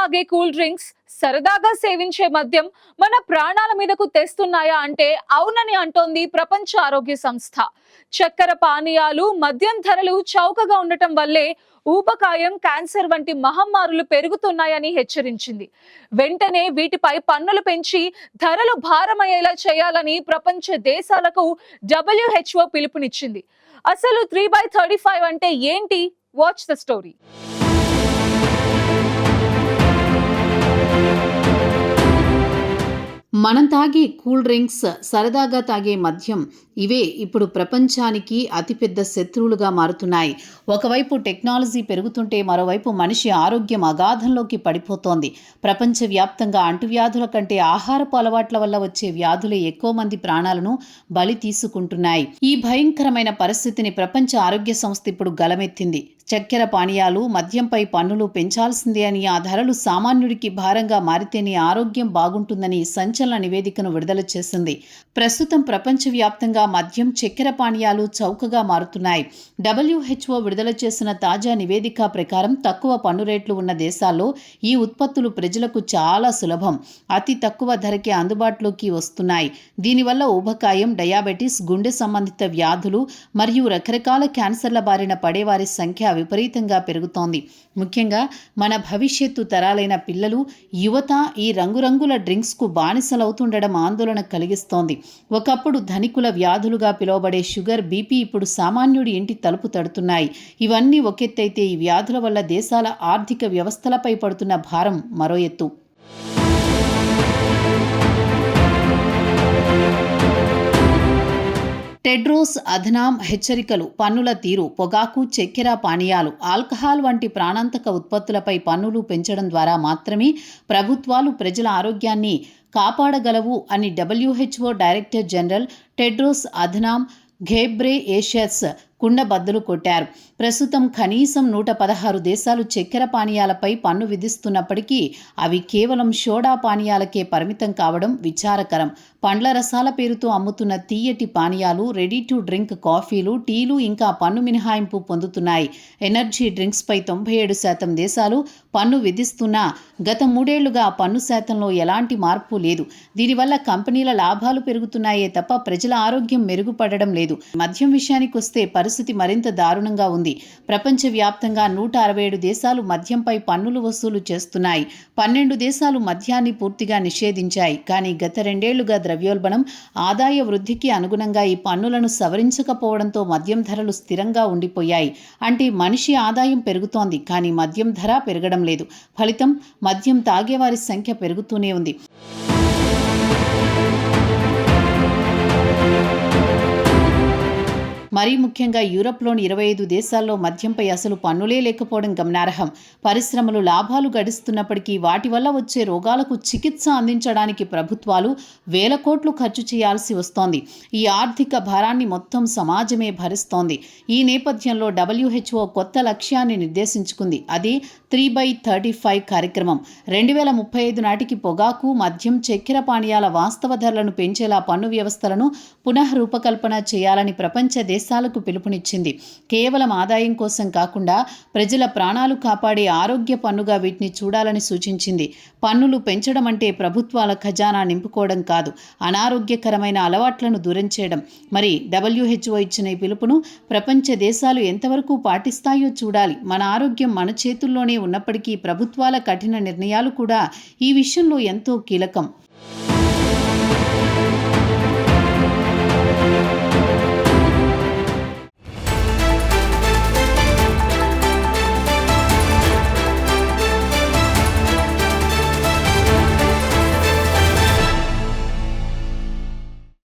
తాగే cool drinks, సరదాగా సేవించే మద్యం మన ప్రాణాల మీదకు తెస్తున్నాయా అంటే అవునని అంటోంది ప్రపంచ ఆరోగ్య సంస్థ. చక్కెర పానీయాలు, మద్యం ధరలు చౌకగా ఉండటం వల్లే ఊబకాయం, క్యాన్సర్ వంటి మహమ్మారులు పెరుగుతున్నాయని హెచ్చరించింది. వెంటనే వీటిపై పన్నులు పెంచి ధరలు భారమయ్యేలా చేయాలని ప్రపంచ దేశాలకు WHO పిలుపునిచ్చింది. అసలు 3/35 అంటే ఏంటి? Watch the story. మనం తాగే కూల్ డ్రింక్స్, సరదాగా తాగే మద్యం ఇవే ఇప్పుడు ప్రపంచానికి అతిపెద్ద శత్రువులుగా మారుతున్నాయి. ఒకవైపు టెక్నాలజీ పెరుగుతుంటే మరోవైపు మనిషి ఆరోగ్యం అగాధంలోకి పడిపోతోంది. ప్రపంచవ్యాప్తంగా అంటువ్యాధుల కంటే ఆహారపు అలవాట్ల వల్ల వచ్చే వ్యాధులే ఎక్కువ మంది ప్రాణాలను బలి తీసుకుంటున్నాయి. ఈ భయంకరమైన పరిస్థితిని ప్రపంచ ఆరోగ్య సంస్థ ఇప్పుడు గలమెత్తింది. చక్కెర పానీయాలు, మద్యంపై పన్నులు పెంచాల్సిందే అని, ఆ ధరలు సామాన్యుడికి భారంగా మారితేనే ఆరోగ్యం బాగుంటుందని సంచలన నివేదికను విడుదల చేసింది. ప్రస్తుతం ప్రపంచవ్యాప్తంగా మద్యం, చక్కెర పానీయాలు చౌకగా మారుతున్నాయి. WHO విడుదల చేసిన తాజా నివేదిక ప్రకారం తక్కువ పన్ను రేట్లు ఉన్న దేశాల్లో ఈ ఉత్పత్తులు ప్రజలకు చాలా సులభం, అతి తక్కువ ధరకే అందుబాటులోకి వస్తున్నాయి. దీనివల్ల ఊబకాయం, డయాబెటీస్, గుండె సంబంధిత వ్యాధులు మరియు రకరకాల క్యాన్సర్ల బారిన పడేవారి సంఖ్య విపరీతంగా పెరుగుతోంది. ముఖ్యంగా మన భవిష్యత్తు తరాలైన పిల్లలు, యువత ఈ రంగురంగుల డ్రింక్స్కు బానిసలవుతుండడం ఆందోళన కలిగిస్తోంది. ఒకప్పుడు ధనికుల వ్యాధులుగా పిలువబడే షుగర్, బీపీ ఇప్పుడు సామాన్యుడి ఇంటి తలుపు తడుతున్నాయి. ఇవన్నీ ఒకెత్తైతే ఈ వ్యాధుల వల్ల దేశాల ఆర్థిక వ్యవస్థలపై పడుతున్న భారం మరో ఎత్తు. టెడ్రోస్ అధనామ్ హెచ్చరికలు, పన్నుల తీరు, పొగాకు, చక్కెర పానీయాలు, ఆల్కహాల్ వంటి ప్రాణాంతక ఉత్పత్తులపై పన్నులు పెంచడం ద్వారా మాత్రమే ప్రభుత్వాలు ప్రజల ఆరోగ్యాన్ని కాపాడగలవు అని WHO director general Tedros Adhanom Ghebreyesus కుండబద్దలు కొట్టారు. ప్రస్తుతం కనీసం 116 దేశాలు చక్కెర పానీయాలపై పన్ను విధిస్తున్నప్పటికీ అవి కేవలం సోడా పానీయాలకే పరిమితం కావడం విచారకరం. పండ్ల రసాల పేరుతో అమ్ముతున్న తీయటి పానీయాలు, రెడీ టు డ్రింక్ కాఫీలు, టీలు ఇంకా పన్ను మినహాయింపు పొందుతున్నాయి. ఎనర్జీ డ్రింక్స్పై 97% దేశాలు పన్ను విధిస్తున్నా గత 3 ఏళ్లుగా పన్ను శాతంలో ఎలాంటి మార్పు లేదు. దీనివల్ల కంపెనీల లాభాలు పెరుగుతున్నాయే తప్ప ప్రజల ఆరోగ్యం మెరుగుపడడం లేదు. మద్యం విషయానికి వస్తే పరిస్థితి మరింత దారుణంగా ఉంది. ప్రపంచవ్యాప్తంగా 167 దేశాలు మద్యంపై పన్నులు వసూలు చేస్తున్నాయి. 12 దేశాలు మద్యాన్ని పూర్తిగా నిషేధించాయి. కానీ గత 2 ఏళ్లుగా ద్రవ్యోల్బణం, ఆదాయ వృద్ధికి అనుగుణంగా ఈ పన్నులను సవరించకపోవడంతో మద్యం ధరలు స్థిరంగా ఉండిపోయాయి. అంటే మనిషి ఆదాయం పెరుగుతోంది, కానీ మద్యం ధర పెరగడం లేదు. ఫలితం మద్యం తాగేవారి సంఖ్య పెరుగుతూనే ఉంది. మరీ ముఖ్యంగా యూరప్లోని 25 దేశాల్లో మద్యంపై అసలు పన్నులే లేకపోవడం గమనార్హం. పరిశ్రమలు లాభాలు గడిస్తున్నప్పటికీ వాటి వల్ల వచ్చే రోగాలకు చికిత్స అందించడానికి ప్రభుత్వాలు వేల కోట్లు ఖర్చు చేయాల్సి వస్తోంది. ఈ ఆర్థిక భారాన్ని మొత్తం సమాజమే భరిస్తోంది. ఈ నేపథ్యంలో WHO కొత్త లక్ష్యాన్ని నిర్దేశించుకుంది. అది 3/35 కార్యక్రమం. 2035 నాటికి పొగాకు, మద్యం, చక్కెర పానీయాల వాస్తవ ధరలను పెంచేలా పన్ను వ్యవస్థలను పునఃరూపకల్పన చేయాలని ప్రపంచ దేశాలకు పిలుపునిచ్చింది. కేవలం ఆదాయం కోసం కాకుండా ప్రజల ప్రాణాలు కాపాడే ఆరోగ్య పన్నుగా వీటిని చూడాలని సూచించింది. పన్నులు పెంచడం అంటే ప్రభుత్వాల ఖజానా నింపుకోవడం కాదు, అనారోగ్యకరమైన అలవాట్లను దూరం చేయడం. మరి WHO ఇచ్చిన ఈ పిలుపును ప్రపంచ దేశాలు ఎంతవరకు పాటిస్తాయో చూడాలి. మన ఆరోగ్యం మన చేతుల్లోనే ఉన్నప్పటికీ ప్రభుత్వాల కఠిన నిర్ణయాలు కూడా ఈ విషయంలో ఎంతో కీలకం.